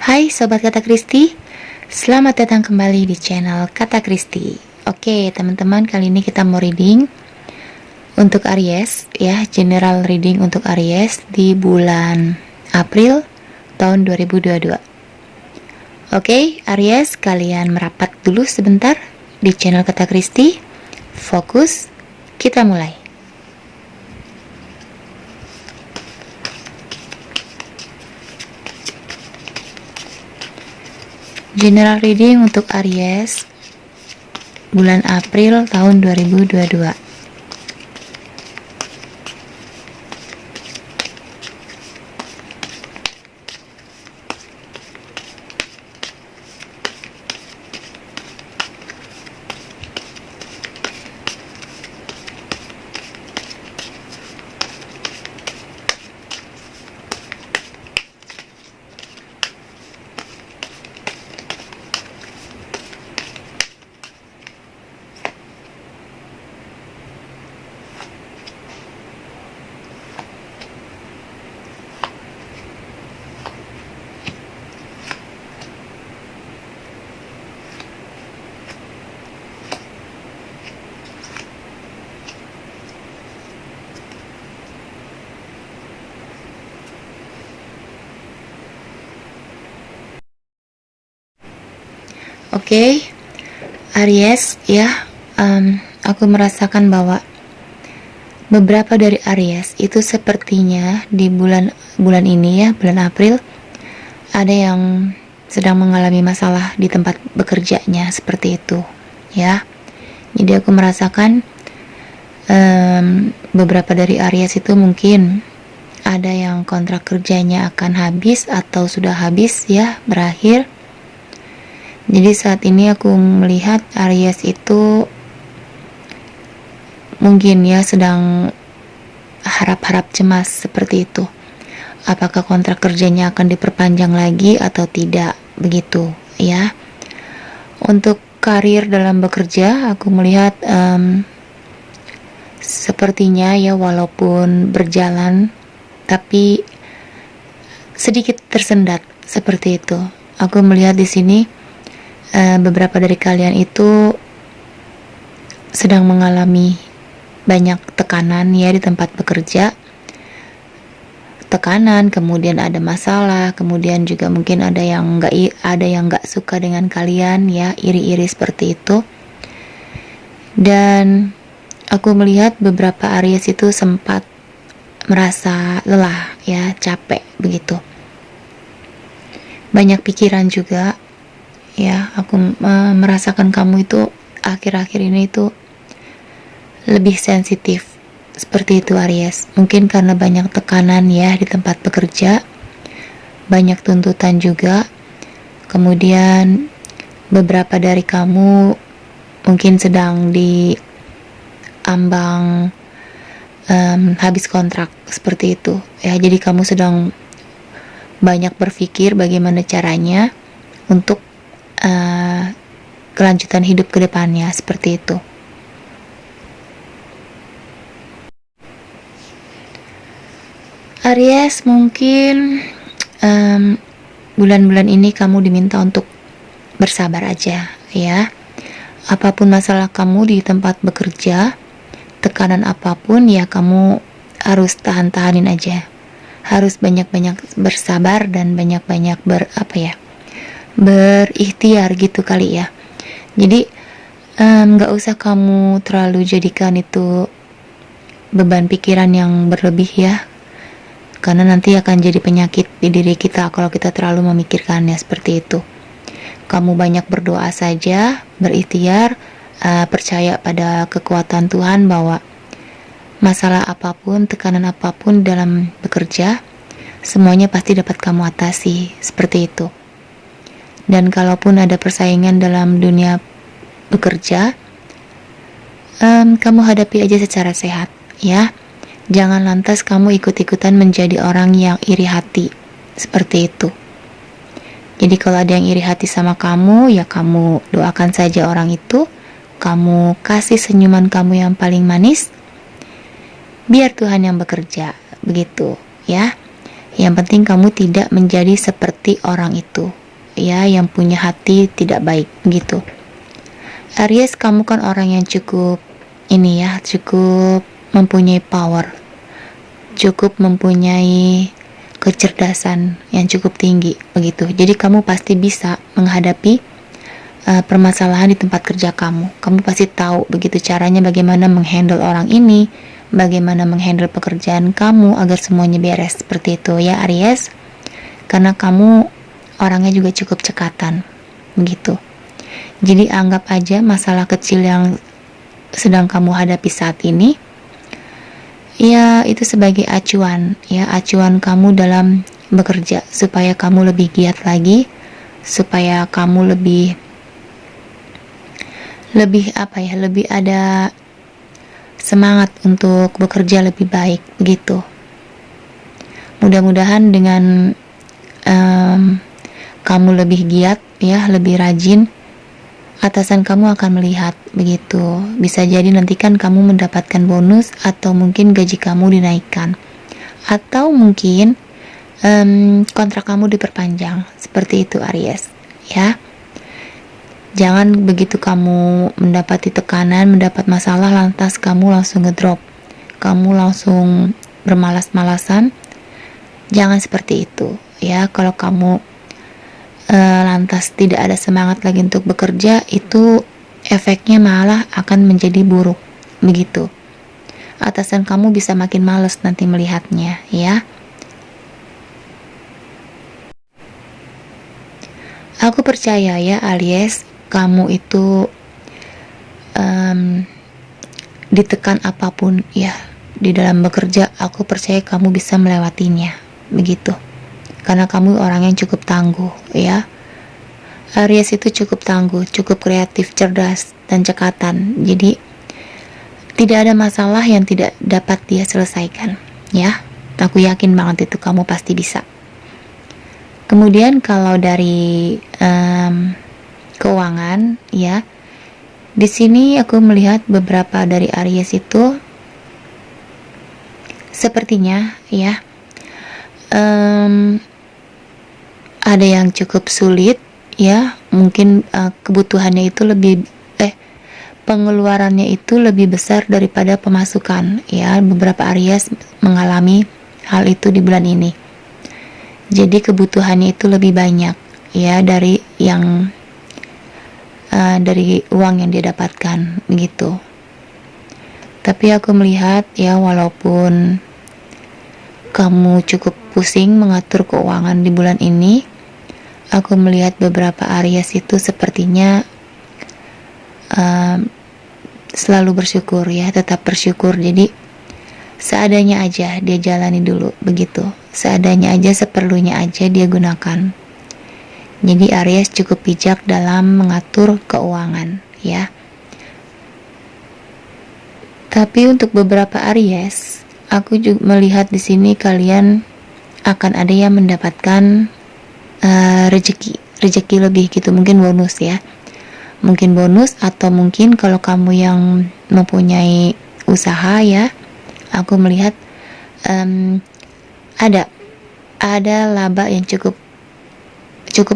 Hai Sobat Kata Kristi, selamat datang kembali di channel Kata Kristi. Oke teman-teman, kali ini kita mau reading untuk Aries ya, general reading untuk Aries di bulan April tahun 2022. Oke Aries, kalian merapat dulu sebentar di channel Kata Kristi. Fokus, kita mulai. General reading untuk Aries bulan April tahun 2022. Oke, Aries ya, aku merasakan bahwa beberapa dari Aries itu sepertinya di bulan ini ya, bulan April, ada yang sedang mengalami masalah di tempat bekerjanya seperti itu ya. Jadi aku merasakan beberapa dari Aries itu mungkin ada yang kontrak kerjanya akan habis atau sudah habis ya, berakhir. Jadi saat ini aku melihat Aries itu mungkin ya sedang harap-harap cemas seperti itu. Apakah kontrak kerjanya akan diperpanjang lagi atau tidak, begitu ya. Untuk karir dalam bekerja, aku melihat sepertinya ya walaupun berjalan tapi sedikit tersendat seperti itu. Aku melihat di sini beberapa dari kalian itu sedang mengalami banyak tekanan ya di tempat bekerja. Tekanan, kemudian ada masalah, kemudian juga mungkin ada yang nggak suka dengan kalian ya, iri-iri seperti itu. Dan aku melihat beberapa Aries itu sempat merasa lelah ya, capek begitu. Banyak pikiran juga ya. Aku merasakan kamu itu akhir-akhir ini itu lebih sensitif seperti itu Aries. Mungkin karena banyak tekanan ya di tempat bekerja, banyak tuntutan juga. Kemudian beberapa dari kamu mungkin sedang di ambang habis kontrak seperti itu ya. Jadi kamu sedang banyak berpikir bagaimana caranya untuk kelanjutan hidup ke depannya seperti itu. Aries, mungkin bulan-bulan ini kamu diminta untuk bersabar aja ya. Apapun masalah kamu di tempat bekerja, tekanan apapun ya, kamu harus tahan-tahanin aja. Harus banyak-banyak bersabar dan banyak-banyak berikhtiar gitu kali ya. Jadi gak usah kamu terlalu jadikan itu beban pikiran yang berlebih ya, karena nanti akan jadi penyakit di diri kita kalau kita terlalu memikirkannya seperti itu. Kamu banyak berdoa saja, berikhtiar, percaya pada kekuatan Tuhan bahwa masalah apapun, tekanan apapun dalam bekerja, semuanya pasti dapat kamu atasi seperti itu. Dan kalaupun ada persaingan dalam dunia bekerja, kamu hadapi aja secara sehat ya. Jangan lantas kamu ikut-ikutan menjadi orang yang iri hati seperti itu. Jadi kalau ada yang iri hati sama kamu, ya kamu doakan saja orang itu. Kamu kasih senyuman kamu yang paling manis, biar Tuhan yang bekerja, begitu ya. Yang Yang penting kamu tidak menjadi seperti orang itu, ya, yang punya hati tidak baik gitu. Aries, kamu kan orang yang cukup ini ya, cukup mempunyai power, cukup mempunyai kecerdasan yang cukup tinggi begitu. Jadi kamu pasti bisa menghadapi permasalahan di tempat kerja kamu. Kamu pasti tahu begitu caranya bagaimana menghandle orang ini, bagaimana menghandle pekerjaan kamu agar semuanya beres, seperti itu ya Aries. Karena kamu orangnya juga cukup cekatan begitu. Jadi anggap aja masalah kecil yang sedang kamu hadapi saat ini, ya itu sebagai acuan, ya acuan kamu dalam bekerja, supaya kamu lebih giat lagi, supaya kamu lebih lebih ada semangat untuk bekerja lebih baik begitu. Mudah-mudahan dengan kamu lebih giat ya, lebih rajin, atasan kamu akan melihat begitu. Bisa jadi nanti kan kamu mendapatkan bonus, atau mungkin gaji kamu dinaikkan, atau mungkin kontrak kamu diperpanjang, seperti itu Aries ya. Jangan begitu kamu mendapati tekanan, mendapat masalah, lantas kamu langsung ngedrop, kamu langsung bermalas-malasan. Jangan seperti itu ya. Kalau kamu lantas tidak ada semangat lagi untuk bekerja, itu efeknya malah akan menjadi buruk begitu. Atasan kamu bisa makin males nanti melihatnya ya. Aku percaya ya Aries, kamu itu ditekan apapun ya di dalam bekerja, aku percaya kamu bisa melewatinya begitu. Karena kamu orang yang cukup tangguh ya. Aries itu cukup tangguh, cukup kreatif, cerdas, dan cekatan. Jadi tidak ada masalah yang tidak dapat dia selesaikan ya. Aku yakin banget itu kamu pasti bisa. Kemudian kalau dari keuangan ya, di sini aku melihat beberapa dari Aries itu sepertinya ya ada yang cukup sulit ya. Mungkin kebutuhannya itu lebih pengeluarannya itu lebih besar daripada pemasukan ya. Beberapa Aries mengalami hal itu di bulan ini. Jadi kebutuhannya itu lebih banyak ya dari yang dari uang yang dia dapatkan begitu. Tapi aku melihat ya, walaupun kamu cukup pusing mengatur keuangan di bulan ini, aku melihat beberapa Aries itu sepertinya selalu bersyukur ya, tetap bersyukur. Jadi seadanya aja dia jalani dulu begitu, seadanya aja, seperlunya aja dia gunakan. Jadi Aries cukup bijak dalam mengatur keuangan ya. Tapi untuk beberapa Aries, aku juga melihat di sini kalian akan ada yang mendapatkan rezeki lebih gitu, mungkin bonus ya. Mungkin bonus, atau mungkin kalau kamu yang mempunyai usaha ya, aku melihat ada laba yang cukup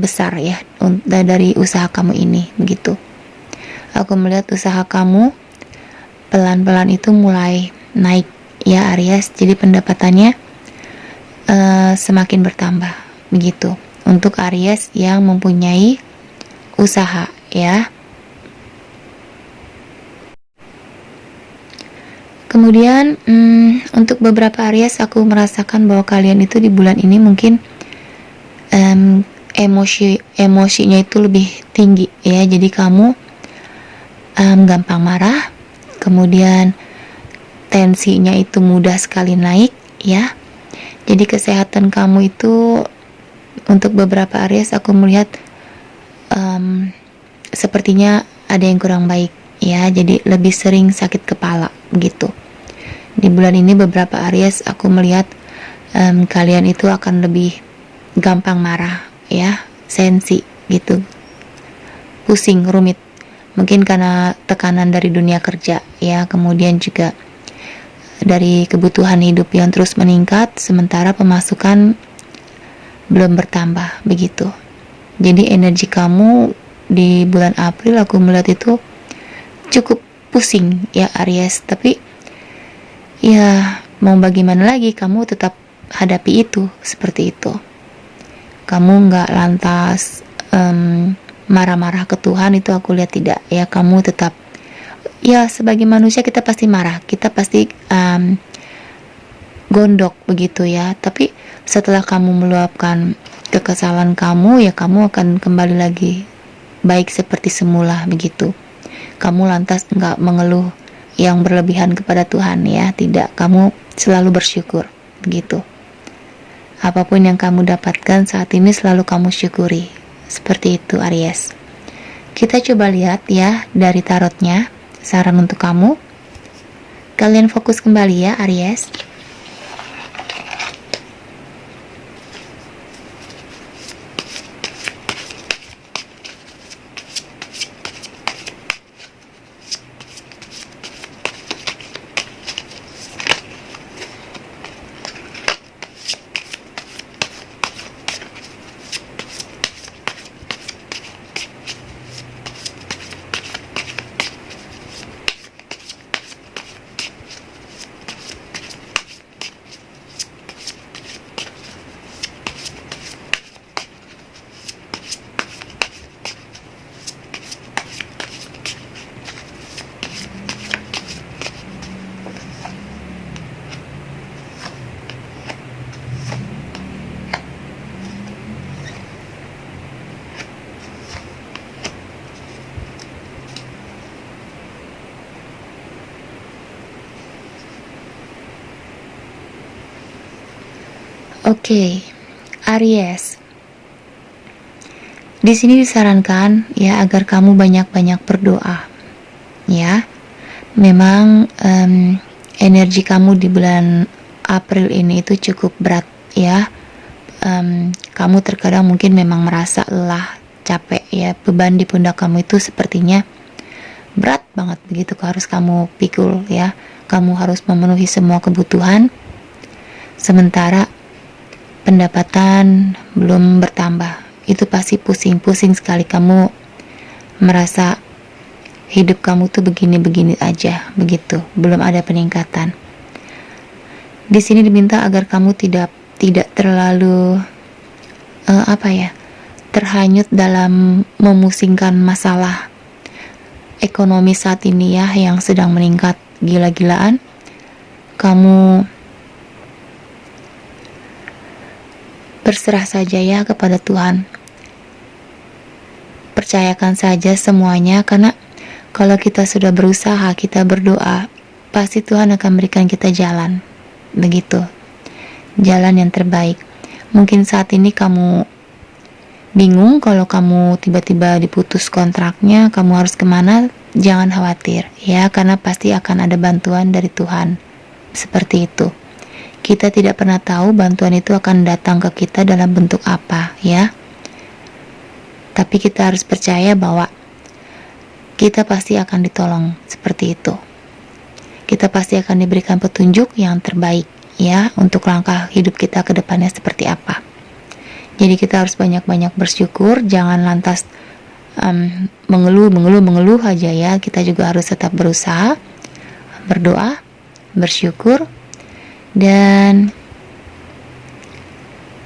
besar ya dari usaha kamu ini begitu. Aku melihat usaha kamu pelan-pelan itu mulai naik ya Aries. Jadi pendapatannya semakin bertambah begitu untuk Aries yang mempunyai usaha ya. Kemudian untuk beberapa Aries, aku merasakan bahwa kalian itu di bulan ini mungkin emosinya itu lebih tinggi ya. Jadi kamu gampang marah, kemudian tensinya itu mudah sekali naik ya. Jadi kesehatan kamu itu untuk beberapa Aries aku melihat sepertinya ada yang kurang baik ya. Jadi lebih sering sakit kepala begitu. Di bulan ini beberapa Aries aku melihat kalian itu akan lebih gampang marah ya, sensi gitu, pusing, rumit, mungkin karena tekanan dari dunia kerja ya, kemudian juga dari kebutuhan hidup yang terus meningkat, sementara pemasukan belum bertambah begitu. Jadi energi kamu di bulan April aku melihat itu cukup pusing ya Aries, tapi ya mau bagaimana lagi, kamu tetap hadapi itu seperti itu. Kamu nggak lantas marah-marah ke Tuhan, itu aku lihat tidak ya. Kamu tetap ya, sebagai manusia kita pasti marah, kita pasti gondok begitu ya, tapi setelah kamu meluapkan kekesalan kamu ya, kamu akan kembali lagi baik seperti semula begitu. Kamu lantas nggak mengeluh yang berlebihan kepada Tuhan ya, tidak, kamu selalu bersyukur begitu. Apapun yang kamu dapatkan saat ini selalu kamu syukuri, seperti itu Aries. Kita coba lihat ya dari tarotnya, saran untuk kamu. Kalian fokus kembali ya Aries. Oke, Aries. Di sini disarankan ya agar kamu banyak-banyak berdoa. Ya, memang energi kamu di bulan April ini itu cukup berat ya. Kamu terkadang mungkin memang merasa lelah, capek ya. Beban di pundak kamu itu sepertinya berat banget begitu, harus kamu pikul ya. Kamu harus memenuhi semua kebutuhan, sementara pendapatan belum bertambah. Itu pasti pusing sekali, kamu merasa hidup kamu tuh begini-begini aja begitu, belum ada peningkatan. Di sini diminta agar kamu tidak terlalu terhanyut dalam memusingkan masalah ekonomi saat ini ya, yang sedang meningkat gila-gilaan. Kamu berserah saja ya kepada Tuhan. Percayakan saja semuanya, karena kalau kita sudah berusaha, kita berdoa, pasti Tuhan akan berikan kita jalan. Begitu. Jalan yang terbaik. Mungkin saat ini kamu bingung kalau kamu tiba-tiba diputus kontraknya, kamu harus kemana? Jangan khawatir ya, karena pasti akan ada bantuan dari Tuhan. Seperti itu. Kita tidak pernah tahu bantuan itu akan datang ke kita dalam bentuk apa ya. Tapi kita harus percaya bahwa kita pasti akan ditolong seperti itu. Kita pasti akan diberikan petunjuk yang terbaik ya, untuk langkah hidup kita ke depannya seperti apa. Jadi kita harus banyak-banyak bersyukur, jangan lantas mengeluh aja ya. Kita juga harus tetap berusaha, berdoa, bersyukur. Dan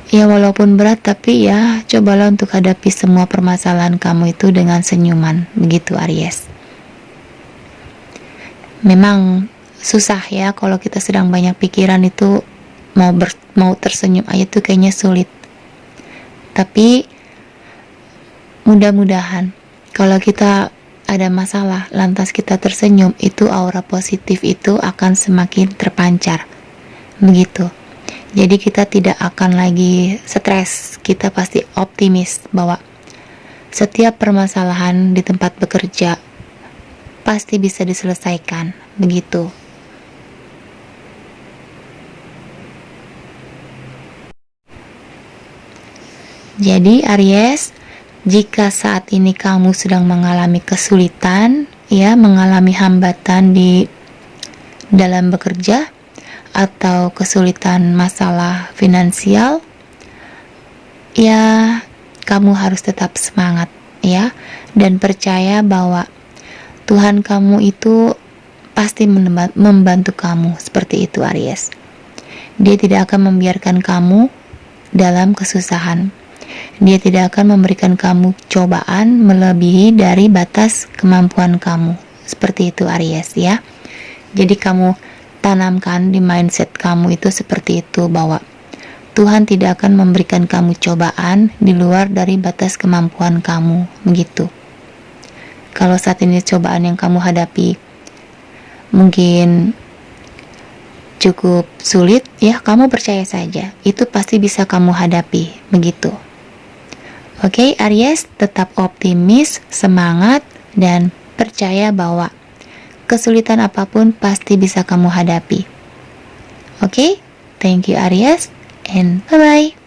ya walaupun berat, tapi ya cobalah untuk hadapi semua permasalahan kamu itu dengan senyuman, begitu Aries. Memang susah ya kalau kita sedang banyak pikiran itu, mau tersenyum aja tuh kayaknya sulit. Tapi mudah-mudahan kalau kita ada masalah lantas kita tersenyum, itu aura positif itu akan semakin terpancar. Begitu. Jadi kita tidak akan lagi stres, kita pasti optimis bahwa setiap permasalahan di tempat bekerja pasti bisa diselesaikan. Begitu. Jadi Aries, jika saat ini kamu sedang mengalami kesulitan, ya, mengalami hambatan di dalam bekerja, atau kesulitan masalah finansial, ya kamu harus tetap semangat ya, dan percaya bahwa Tuhan kamu itu pasti membantu kamu. Seperti itu Aries. Dia tidak akan membiarkan kamu dalam kesusahan. Dia tidak akan memberikan kamu cobaan melebihi dari batas kemampuan kamu. Seperti itu Aries ya. Jadi kamu tanamkan di mindset kamu itu seperti itu, bahwa Tuhan tidak akan memberikan kamu cobaan di luar dari batas kemampuan kamu. Begitu. Kalau saat ini cobaan yang kamu hadapi mungkin cukup sulit, ya kamu percaya saja, itu pasti bisa kamu hadapi. Begitu. Oke Aries, tetap optimis, semangat, dan percaya bahwa kesulitan apapun pasti bisa kamu hadapi. Oke, thank you Aries, and bye-bye.